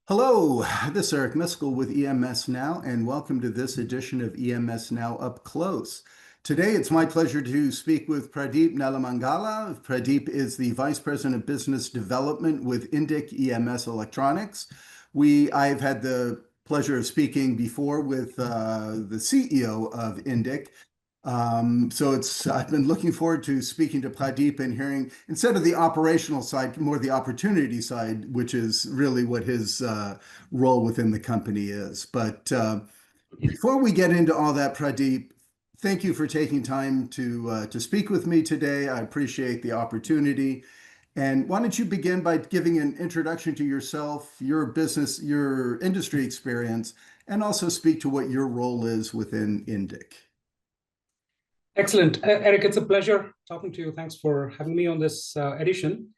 Hello, this is Eric Miskell with EMS Now, and welcome to this edition of EMS Now Up Close. Today, it's my pleasure to speak with Pradeep Nelamangala. Pradeep is the Vice President of Business Development with INDIC EMS Electronics. I've had the pleasure of speaking before with the CEO of INDIC. I've been looking forward to speaking to Pradeep and hearing, instead of the operational side, more the opportunity side, which is really what his role within the company is. But before we get into all that, Pradeep, thank you for taking time to speak with me today. I appreciate the opportunity. And why don't you begin by giving an introduction to yourself, your business, your industry experience, and also speak to what your role is within INDIC. Excellent. Eric, it's a pleasure talking to you. Thanks for having me on this edition.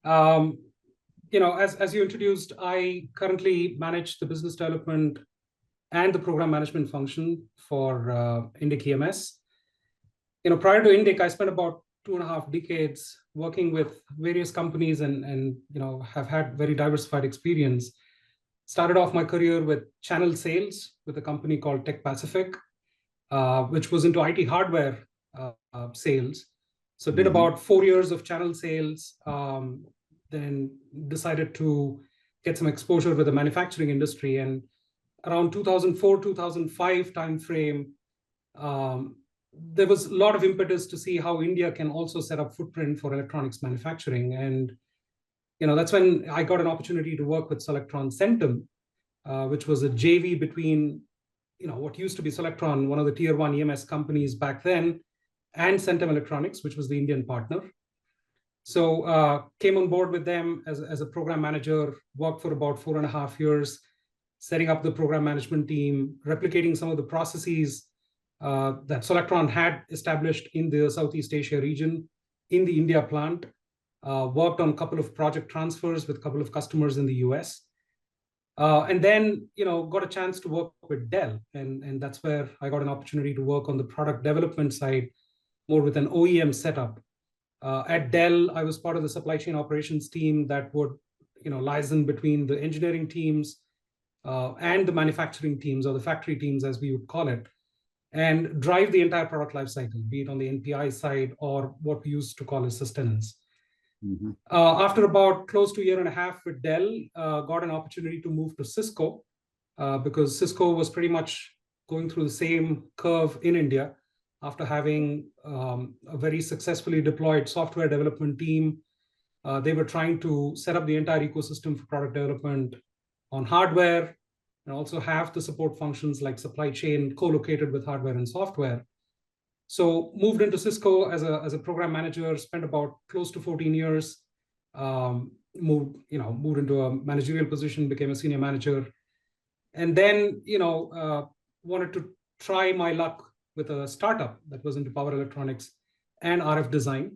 As you introduced, I currently manage the business development and the program management function for INDIC EMS. Prior to INDIC, I spent about 2.5 decades working with various companies and have had very diversified experience. Started off my career with channel sales with a company called Tech Pacific, which was into IT hardware sales. So did about 4 years of channel sales, then decided to get some exposure with the manufacturing industry. And around 2004, 2005 timeframe, there was a lot of impetus to see how India can also set up footprint for electronics manufacturing. And that's when I got an opportunity to work with Selectron Centum, which was a JV between what used to be Selectron, one of the tier 1 EMS companies back then, and Centum Electronics, which was the Indian partner. So came on board with them as a program manager, worked for about 4.5 years, setting up the program management team, replicating some of the processes that Selectron had established in the Southeast Asia region, in the India plant, worked on a couple of project transfers with a couple of customers in the US. And then, got a chance to work with Dell. And that's where I got an opportunity to work on the product development side, more with an OEM setup. At Dell, I was part of the supply chain operations team that would, liaison between the engineering teams and the manufacturing teams, or the factory teams, as we would call it, and drive the entire product lifecycle, be it on the NPI side or what we used to call as sustenance. After about close to 1.5 years with Dell, got an opportunity to move to Cisco because Cisco was pretty much going through the same curve in India after having a very successfully deployed software development team. They were trying to set up the entire ecosystem for product development on hardware and also have the support functions like supply chain co-located with hardware and software. So moved into Cisco as a program manager, spent about close to 14 years, moved into a managerial position, became a senior manager, and then, wanted to try my luck with a startup that was into power electronics and RF design.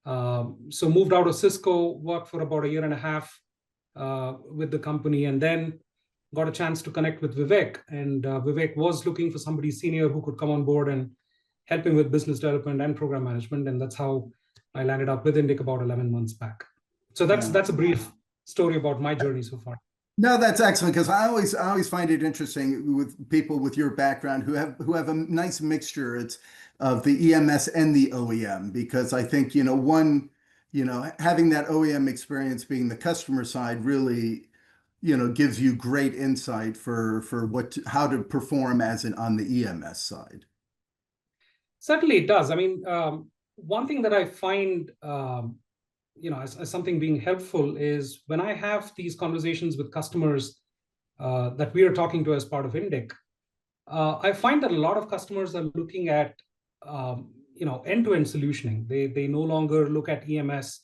So moved out of Cisco, worked for about 1.5 years with the company, and then got a chance to connect with Vivek. And Vivek was looking for somebody senior who could come on board and helping with business development and program management. And that's how I landed up with INDIC about 11 months back. So that's a brief story about my journey so far. No, that's excellent, because I always find it interesting with people with your background who have a nice mixture of the EMS and the OEM, because I think, having that OEM experience being the customer side really, gives you great insight for how to perform on the EMS side. Certainly it does. I mean, one thing that I find, as something being helpful is when I have these conversations with customers that we are talking to as part of INDIC, I find that a lot of customers are looking at, end-to-end solutioning. They no longer look at EMS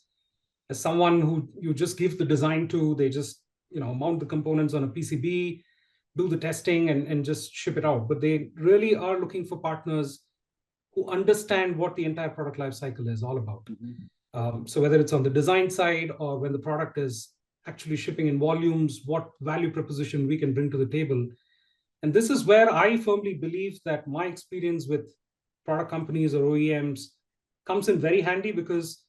as someone who you just give the design to, they just, mount the components on a PCB, do the testing and just ship it out. But they really are looking for partners who understand what the entire product lifecycle is all about. So whether it's on the design side or when the product is actually shipping in volumes, what value proposition we can bring to the table. And this is where I firmly believe that my experience with product companies or OEMs comes in very handy, because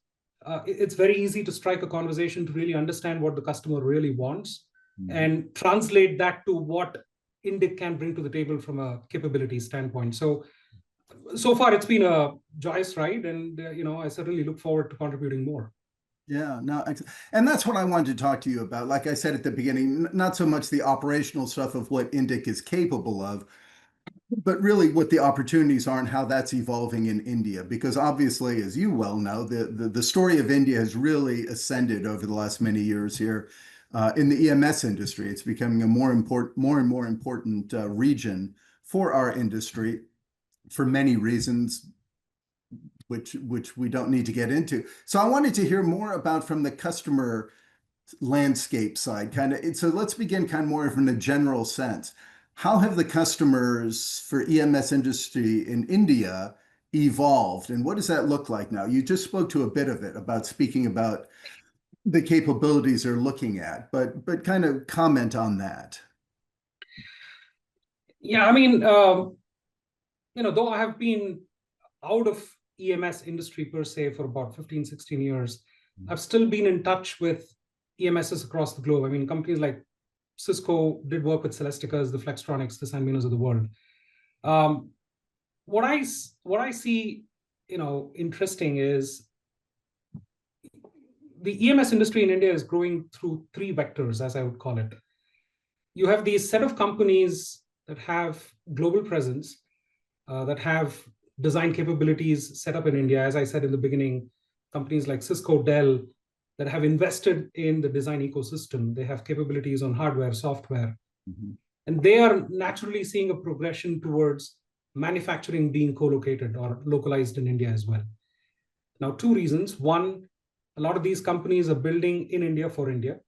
it's very easy to strike a conversation to really understand what the customer really wants. and translate that to what INDIC can bring to the table from a capability standpoint. So far it's been a joyous ride, and I certainly look forward to contributing more. Yeah, no, and that's what I wanted to talk to you about. Like I said at the beginning, not so much the operational stuff of what INDIC is capable of, but really what the opportunities are and how that's evolving in India. Because obviously, as you well know, the story of India has really ascended over the last many years here in the EMS industry. It's becoming a more and more important region for our industry for many reasons, which we don't need to get into. So I wanted to hear more about from the customer landscape side, kind of. So let's begin kind of more from a general sense. How have the customers for EMS industry in India evolved, and what does that look like now? You just spoke to a bit of it about speaking about the capabilities they're looking at, but kind of comment on that. Yeah, I mean, though I have been out of EMS industry per se for about 15, 16 years, I've still been in touch with EMSs across the globe. I mean, companies like Cisco did work with Celesticas, the Flextronics, the Sanminas of the world. What I see, interesting is the EMS industry in India is growing through three vectors, as I would call it. You have these set of companies that have global presence, that have design capabilities set up in India. As I said in the beginning, companies like Cisco, Dell, that have invested in the design ecosystem. They have capabilities on hardware, software, and they are naturally seeing a progression towards manufacturing being co-located or localized in India as well. Now, two reasons. One, a lot of these companies are building in India for India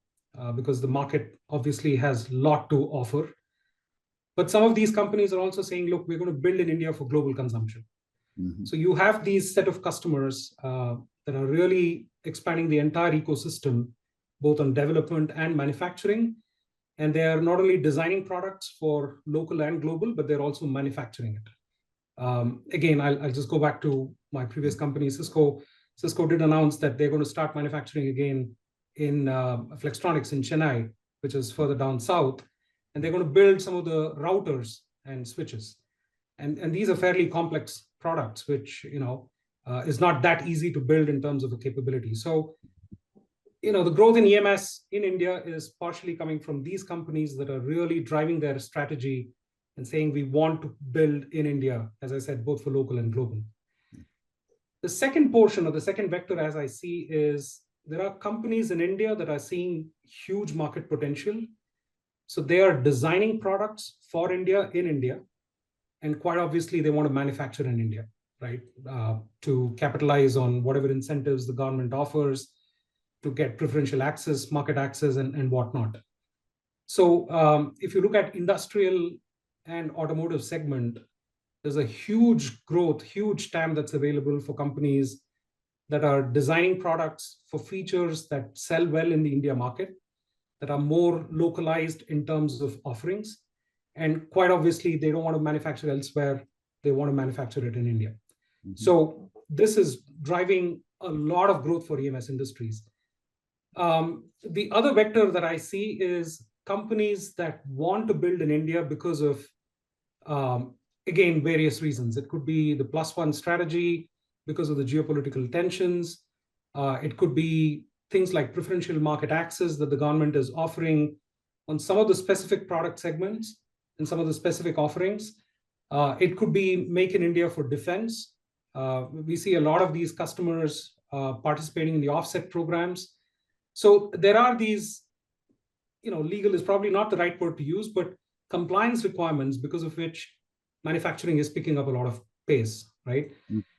because the market obviously has a lot to offer. But some of these companies are also saying, look, we're going to build in India for global consumption. So you have these set of customers that are really expanding the entire ecosystem, both on development and manufacturing. And they are not only designing products for local and global, but they're also manufacturing it. Again, I'll just go back to my previous company, Cisco. Cisco did announce that they're going to start manufacturing again in Flextronics in Chennai, which is further down south. And they're going to build some of the routers and switches. And these are fairly complex products, which is not that easy to build in terms of a capability. So, the growth in EMS in India is partially coming from these companies that are really driving their strategy and saying we want to build in India, as I said, both for local and global. The second portion, or the second vector, as I see, is there are companies in India that are seeing huge market potential. So they are designing products for India in India. And quite obviously, they want to manufacture in India, right? To capitalize on whatever incentives the government offers, to get preferential access, market access, and whatnot. So if you look at industrial and automotive segment, there's a huge growth, huge TAM that's available for companies that are designing products for features that sell well in the India market, that are more localized in terms of offerings. And quite obviously, they don't want to manufacture elsewhere. They want to manufacture it in India. So this is driving a lot of growth for EMS industries. The other vector that I see is companies that want to build in India because of, again, various reasons. It could be the +1 strategy because of the geopolitical tensions. It could be things like preferential market access that the government is offering on some of the specific product segments and some of the specific offerings. It could be make in India for defense. We see a lot of these customers participating in the offset programs. So there are these, legal is probably not the right word to use, but compliance requirements because of which manufacturing is picking up a lot of pace, right?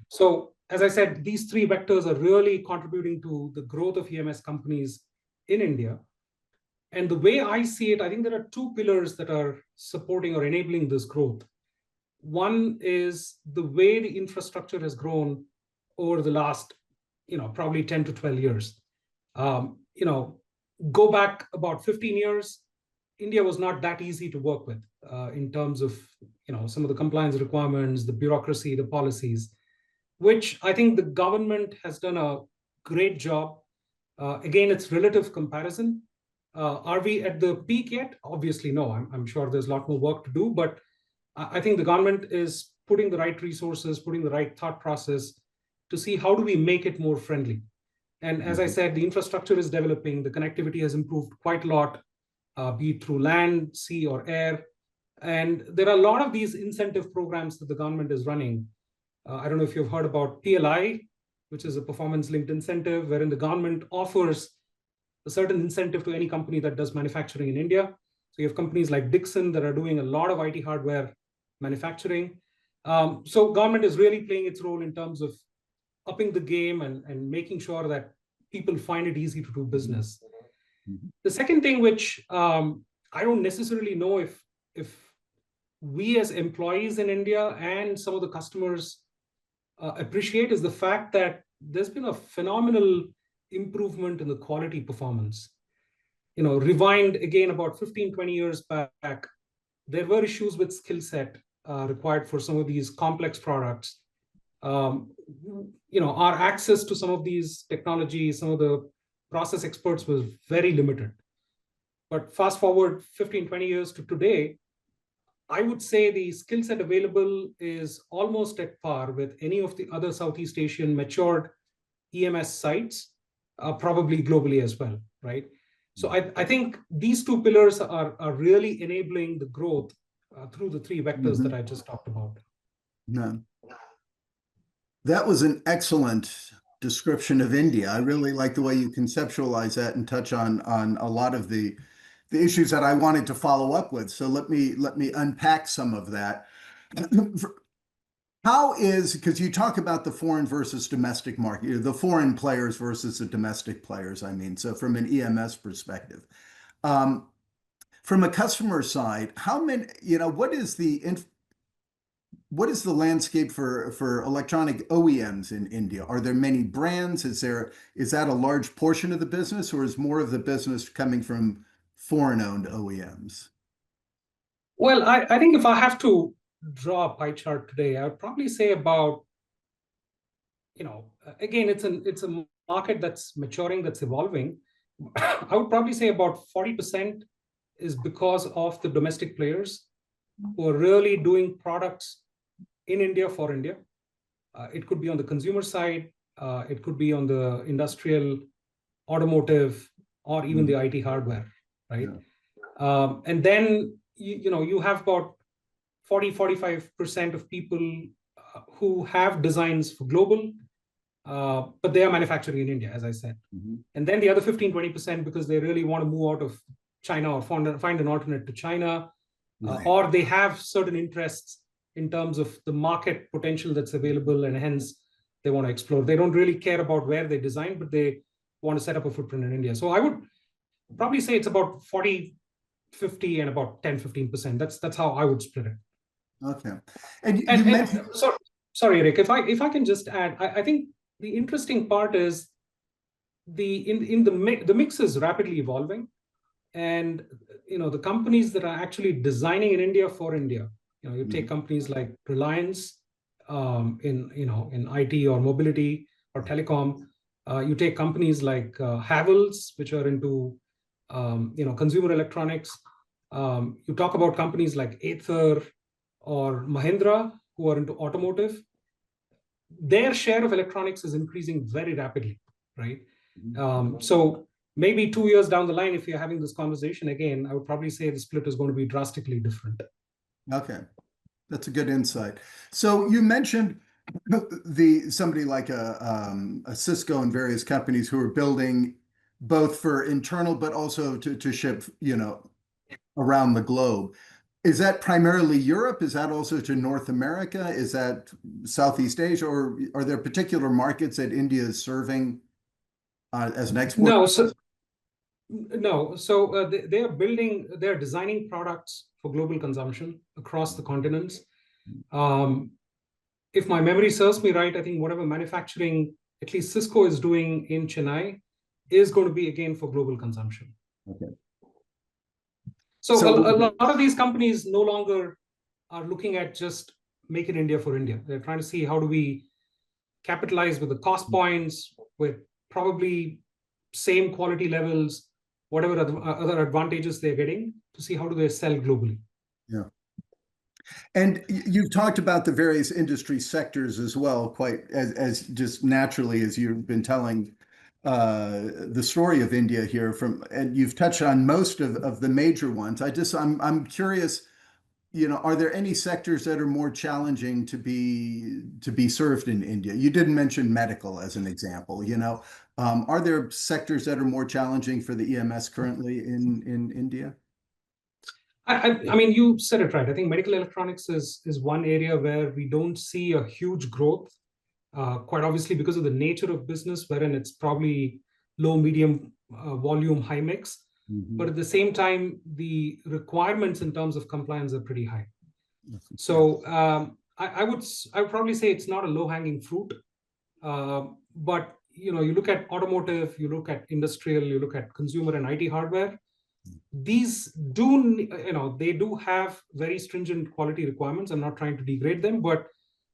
So as I said, these three vectors are really contributing to the growth of EMS companies in India. And the way I see it, I think there are two pillars that are supporting or enabling this growth. One is the way the infrastructure has grown over the last, probably 10 to 12 years. Go back about 15 years, India was not that easy to work with in terms of, some of the compliance requirements, the bureaucracy, the policies, which I think the government has done a great job. Again, it's relative comparison. Are we at the peak yet? Obviously, no. I'm sure there's a lot more work to do, but I think the government is putting the right resources, putting the right thought process to see how do we make it more friendly. And as I said, the infrastructure is developing, the connectivity has improved quite a lot, be it through land, sea, or air. And there are a lot of these incentive programs that the government is running. I don't know if you've heard about PLI, which is a performance-linked incentive, wherein the government offers a certain incentive to any company that does manufacturing in India. So you have companies like Dixon that are doing a lot of IT hardware manufacturing. So government is really playing its role in terms of upping the game and making sure that people find it easy to do business. The second thing, which I don't necessarily know if we as employees in India and some of the customers appreciate, is the fact that there's been a phenomenal improvement in the quality performance. Rewind again about 15, 20 years back, there were issues with skill set required for some of these complex products. Our access to some of these technologies, some of the process experts was very limited. But fast forward 15, 20 years to today, I would say the skill set available is almost at par with any of the other Southeast Asian matured EMS sites, probably globally as well, right? So I think these two pillars are really enabling the growth through the three vectors that I just talked about. No. That was an excellent description of India. I really like the way you conceptualize that and touch on a lot of the issues that I wanted to follow up with. So let me unpack some of that. Because you talk about the foreign versus domestic market, the foreign players versus the domestic players, I mean, so from an EMS perspective. From a customer side, what is the landscape for electronic OEMs in India? Are there many brands? Is that a large portion of the business, or is more of the business coming from foreign-owned OEMs? Well, I think if I have to draw a pie chart today, I would probably say about, again, it's a market that's maturing, that's evolving. I would probably say about 40% is because of the domestic players who are really doing products in India for India. It could be on the consumer side, it could be on the industrial, automotive, or even the IT hardware, right? Yeah. And then you have about 40-45% of people who have designs for global, but they are manufacturing in India, as I said. And then the other 15-20%, because they really want to move out of China or find an alternate to China, or they have certain interests in terms of the market potential that's available, and hence they want to explore. They don't really care about where they design, but they want to set up a footprint in India. So I would probably say it's about 40-50 and about 10-15%. That's how I would split it. Okay. And you mentioned... Sorry, Rick, if I can just add, I think the interesting part is the mix is rapidly evolving, and the companies that are actually designing in India for India, you take companies like Reliance in IT or mobility or telecom. You take companies like Havells, which are into consumer electronics. You talk about companies like Ather or Mahindra, who are into automotive. Their share of electronics is increasing very rapidly, right? So maybe 2 years down the line, if you're having this conversation again, I would probably say the split is going to be drastically different. Okay, that's a good insight. So you mentioned somebody like a Cisco and various companies who are building both for internal, but also to ship, around the globe. Is that primarily Europe? Is that also to North America? Is that Southeast Asia, or are there particular markets that India is serving as an export? No. So they're designing products for global consumption across the continents. If my memory serves me right, I think whatever manufacturing, at least Cisco is doing in Chennai, is going to be again for global consumption. Okay. So a lot of these companies no longer are looking at just make in India for India. They're trying to see how do we capitalize with the cost points, with probably same quality levels, whatever other advantages they're getting, to see how do they sell globally. Yeah. And you've talked about the various industry sectors as well, quite as just naturally as you've been telling the story of India here and you've touched on most of the major ones. I'm curious, are there any sectors that are more challenging to be served in India? You didn't mention medical as an example, are there sectors that are more challenging for the EMS currently in India? I mean, you said it right. I think medical electronics is one area where we don't see a huge growth, quite obviously because of the nature of business, wherein it's probably low, medium volume, high mix. Mm-hmm. But at the same time, the requirements in terms of compliance are pretty high. So I would probably say it's not a low-hanging fruit, but you look at automotive, you look at industrial, you look at consumer and IT hardware. These they do have very stringent quality requirements. I'm not trying to degrade them, but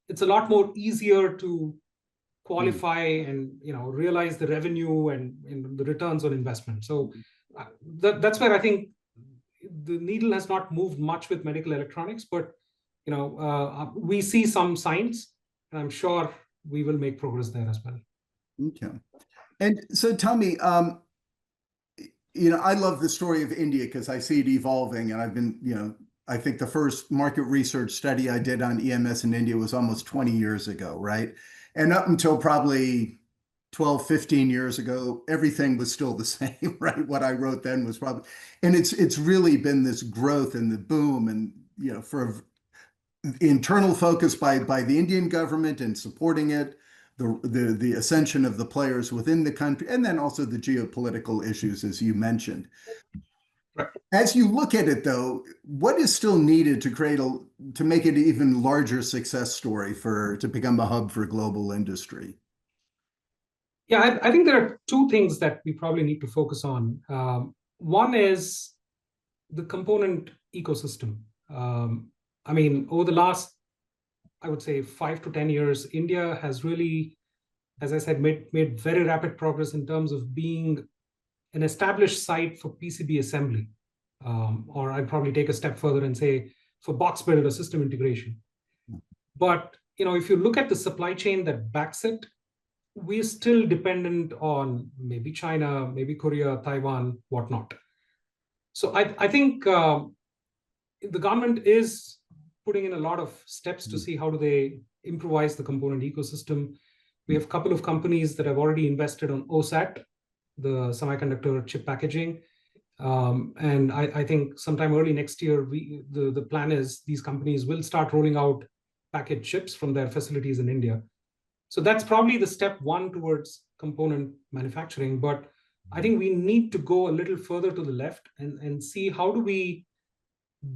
it's a lot more easier to qualify and realize the revenue and the returns on investment. So that's where I think the needle has not moved much with medical electronics, but we see some signs, and I'm sure we will make progress there as well. Okay. And so tell me, I love the story of India because I see it evolving, and I've been, I think the first market research study I did on EMS in India was almost 20 years ago, right? And up until probably 12, 15 years ago, everything was still the same, right? What I wrote then was probably, and it's really been this growth and the boom and, for internal focus by the Indian government and supporting it, the ascension of the players within the country, and then also the geopolitical issues, as you mentioned. Right. As you look at it, though, what is still needed to make it an even larger success story to become a hub for global industry? Yeah, I think there are two things that we probably need to focus on. One is the component ecosystem. I mean, over the last, I would say, 5 to 10 years, India has really, as I said, made very rapid progress in terms of being an established site for PCB assembly. Or I'd probably take a step further and say for box build or system integration. But if you look at the supply chain that backs it, we're still dependent on maybe China, maybe Korea, Taiwan, whatnot. So I think the government is putting in a lot of steps to see how do they improvise the component ecosystem. We have a couple of companies that have already invested on OSAT, the semiconductor chip packaging. And I think sometime early next year, the plan is these companies will start rolling out packaged chips from their facilities in India. So that's probably the step one towards component manufacturing. But I think we need to go a little further to the left and see how do we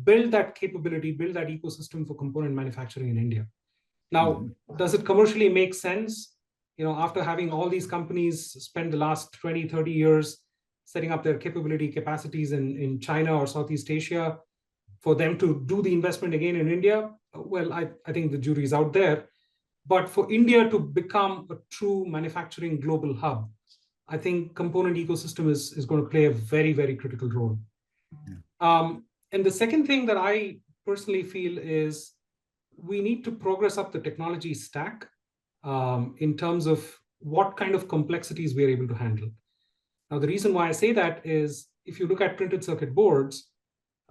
build that capability, build that ecosystem for component manufacturing in India. Now, does it commercially make sense? After having all these companies spend the last 20, 30 years setting up their capacities in China or Southeast Asia, for them to do the investment again in India, well, I think the jury's out there. But for India to become a true manufacturing global hub, I think component ecosystem is going to play a very, very critical role. Yeah. And the second thing that I personally feel is we need to progress up the technology stack in terms of what kind of complexities we're able to handle. Now, the reason why I say that is if you look at printed circuit boards,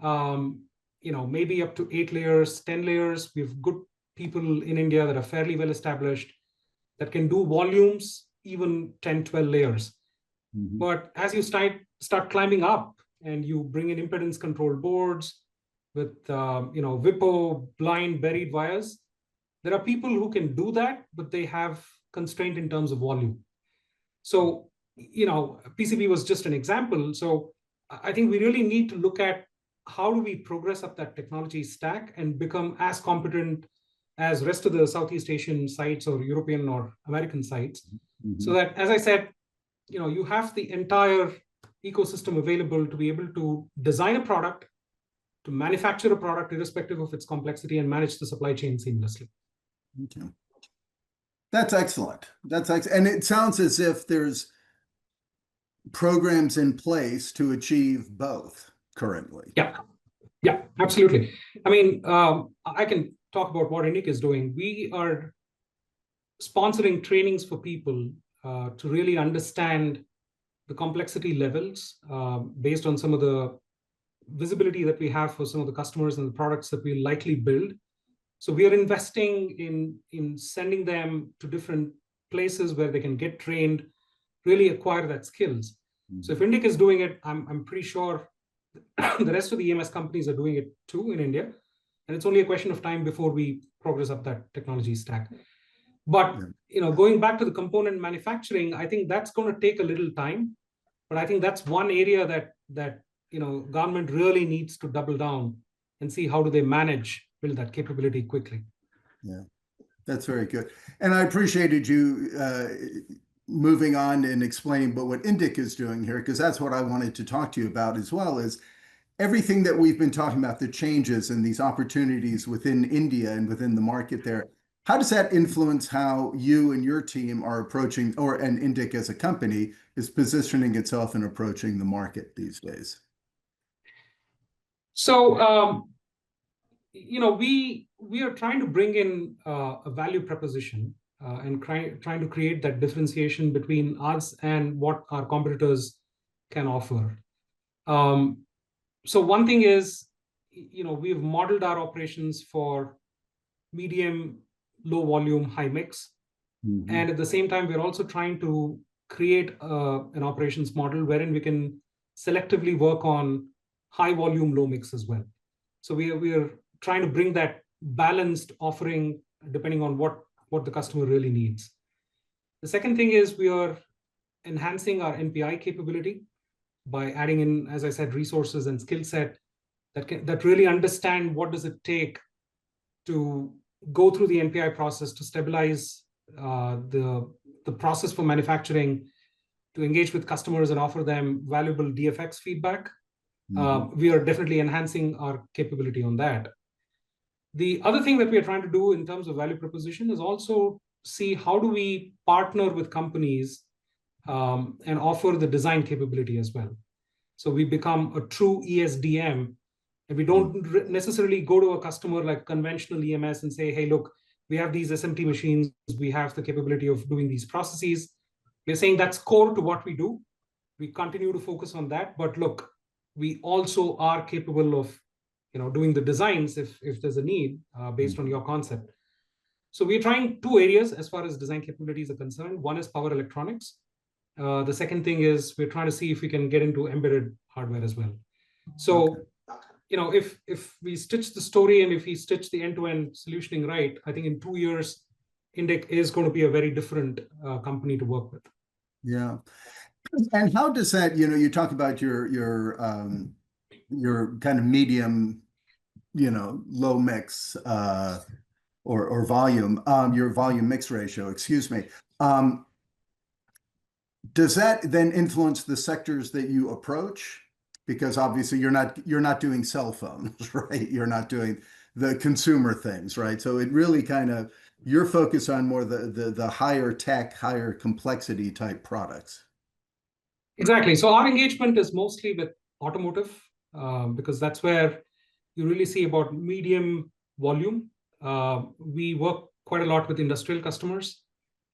maybe up to 8 layers, 10 layers, we have good people in India that are fairly well established that can do volumes, even 10, 12 layers. Mm-hmm. But as you start climbing up and you bring in impedance control boards with, WIPO, blind buried wires, there are people who can do that, but they have constraint in terms of volume. So, PCB was just an example. So I think we really need to look at how do we progress up that technology stack and become as competent as rest of the Southeast Asian sites or European or American sites. Mm-hmm. So that, as I said, you have the entire ecosystem available to be able to design a product, to manufacture a product irrespective of its complexity, and manage the supply chain seamlessly. Okay. That's excellent. That's excellent. And it sounds as if there's programs in place to achieve both currently. Yeah, absolutely. I mean, I can talk about what INDIC is doing. We are sponsoring trainings for people to really understand the complexity levels based on some of the visibility that we have for some of the customers and the products that we likely build. So we are investing in sending them to different places where they can get trained, really acquire that skills. So if INDIC is doing it, I'm pretty sure the rest of the EMS companies are doing it too in India. And it's only a question of time before we progress up that technology stack. But going back to the component manufacturing, I think that's going to take a little time. But I think that's one area that government really needs to double down and see how do they build that capability quickly. Yeah, that's very good. And I appreciated you moving on and explaining what INDIC is doing here, because that's what I wanted to talk to you about as well, is everything that we've been talking about, the changes and these opportunities within India and within the market there. How does that influence how you and your team are approaching, and INDIC as a company is positioning itself and approaching the market these days? So, we are trying to bring in a value proposition and trying to create that differentiation between us and what our competitors can offer. So one thing is, we've modeled our operations for medium, low volume, high mix. And at the same time, we're also trying to create an operations model wherein we can selectively work on high volume, low mix as well. So we are trying to bring that balanced offering depending on what the customer really needs. The second thing is we are enhancing our NPI capability by adding in, as I said, resources and skill set that really understand what does it take to go through the NPI process, to stabilize the process for manufacturing, to engage with customers and offer them valuable DFX feedback. We are definitely enhancing our capability on that. The other thing that we are trying to do in terms of value proposition is also see how do we partner with companies and offer the design capability as well. So we become a true ESDM, and we don't necessarily go to a customer like conventional EMS and say, hey, look, we have these SMT machines, we have the capability of doing these processes. We're saying that's core to what we do. We continue to focus on that, but look, we also are capable of doing the designs if there's a need based on your concept. So we're trying two areas as far as design capabilities are concerned. One is power electronics. The second thing is we're trying to see if we can get into embedded hardware as well. So, if we stitch the story and if we stitch the end-to-end solutioning right, I think in 2 years, INDIC is going to be a very different company to work with. Yeah. And how does that, you talk about your kind of medium, low mix or volume, your volume mix ratio, excuse me. Does that then influence the sectors that you approach? Because obviously you're not doing cell phones, right? You're not doing the consumer things, right? So it really kind of, you're focused on more the higher tech, higher complexity type products. Exactly. So our engagement is mostly with automotive because that's where you really see about medium volume. We work quite a lot with industrial customers.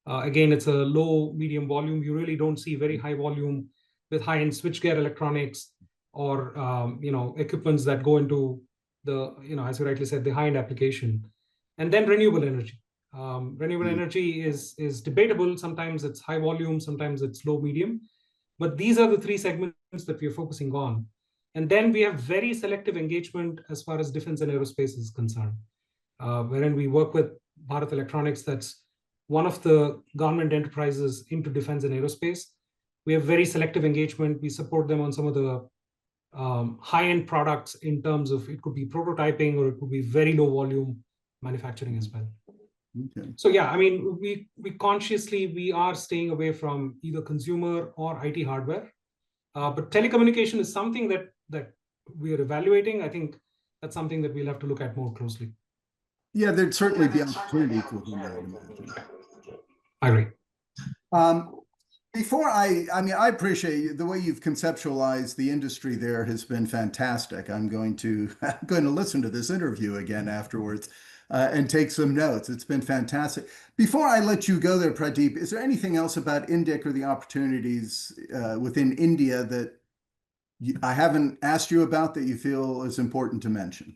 Again, it's a low, medium volume. You really don't see very high volume with high-end switchgear electronics or equipments that go into the, as you rightly said, the high-end application. And then renewable energy. Renewable energy is debatable. Sometimes it's high volume, sometimes it's low, medium. But these are the three segments that we are focusing on. And then we have very selective engagement as far as defense and aerospace is concerned, wherein we work with Bharat Electronics, that's one of the government enterprises into defense and aerospace. We have very selective engagement. We support them on some of the high-end products in terms of it could be prototyping or it could be very low volume manufacturing as well. Okay. So yeah, I mean, we consciously are staying away from either consumer or IT hardware, but telecommunication is something that we are evaluating. I think that's something that we'll have to look at more closely. Yeah, there'd certainly be opportunities within that, I imagine. I agree. Before I appreciate the way you've conceptualized the industry there has been fantastic. I'm going to I'm going to listen to this interview again afterwards and take some notes. It's been fantastic. Before I let you go there, Pradeep, is there anything else about INDIC or the opportunities within India that I haven't asked you about that you feel is important to mention?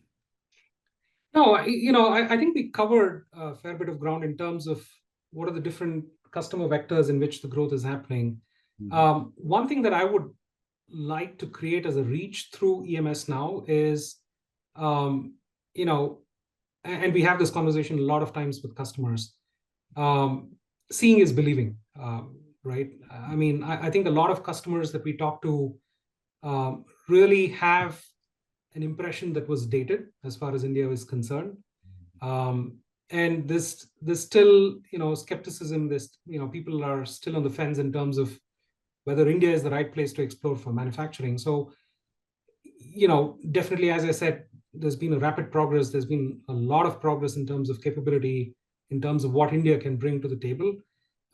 No, I think we covered a fair bit of ground in terms of what are the different customer vectors in which the growth is happening. One thing that I would like to create as a reach through EMSNOW is, and we have this conversation a lot of times with customers, seeing is believing, right? I mean, I think a lot of customers that we talk to really have an impression that was dated as far as India is concerned. And there's still, skepticism. People are still on the fence in terms of whether India is the right place to explore for manufacturing. So, definitely, as I said, there's been a rapid progress. There's been a lot of progress in terms of capability, in terms of what India can bring to the table,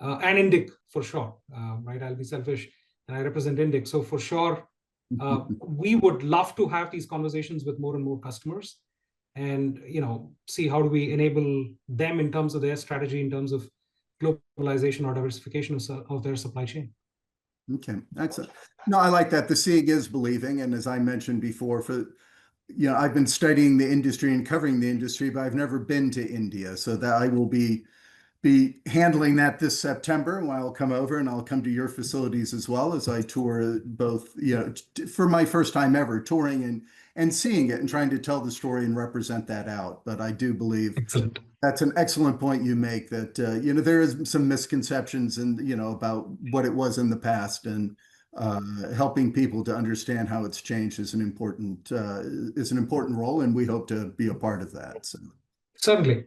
and INDIC for sure, right? I'll be selfish, and I represent INDIC. So for sure, we would love to have these conversations with more and more customers and see how do we enable them in terms of their strategy, in terms of globalization or diversification of their supply chain. Okay, excellent. No, I like that. The seeing is believing. And as I mentioned before, I've been studying the industry and covering the industry, but I've never been to India. So that I will be handling that this September when I'll come over, and I'll come to your facilities as well as I tour both, for my first time ever touring and seeing it and trying to tell the story and represent that out. But I do believe Excellent. That's an excellent point you make that, there is some misconceptions and, about what it was in the past, and helping people to understand how it's changed is an important role. And we hope to be a part of that. So. Certainly.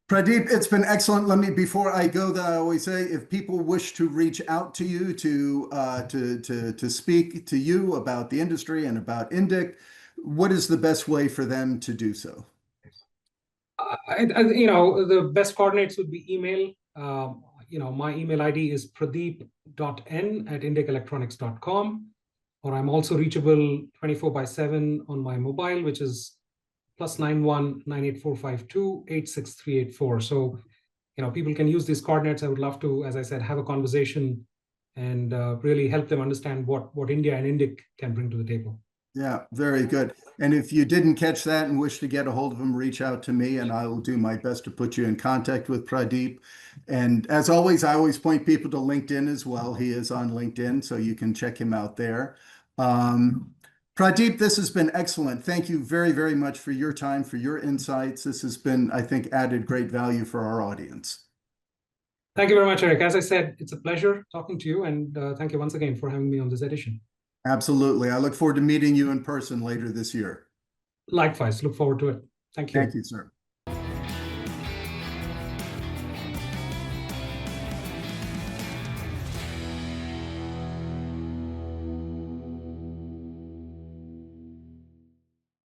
Pradeep, it's been excellent. Before I go, I always say, if people wish to reach out to you to speak to you about the industry and about INDIC, what is the best way for them to do so? The best coordinates would be email. My email ID is pradeep.n@indicelectronics.com, or I'm also reachable 24/7 on my mobile, which is +91 98452 86384. So, people can use these coordinates. I would love to, as I said, have a conversation and really help them understand what India and INDIC can bring to the table. Yeah, very good. And if you didn't catch that and wish to get a hold of him, reach out to me and I will do my best to put you in contact with Pradeep. And as always, I always point people to LinkedIn as well. He is on LinkedIn, so you can check him out there. Pradeep, this has been excellent. Thank you very, very much for your time, for your insights. This has been, I think, added great value for our audience. Thank you very much, Eric. As I said, it's a pleasure talking to you, and thank you once again for having me on this edition. Absolutely. I look forward to meeting you in person later this year. Likewise, look forward to it. Thank you. Thank you, sir.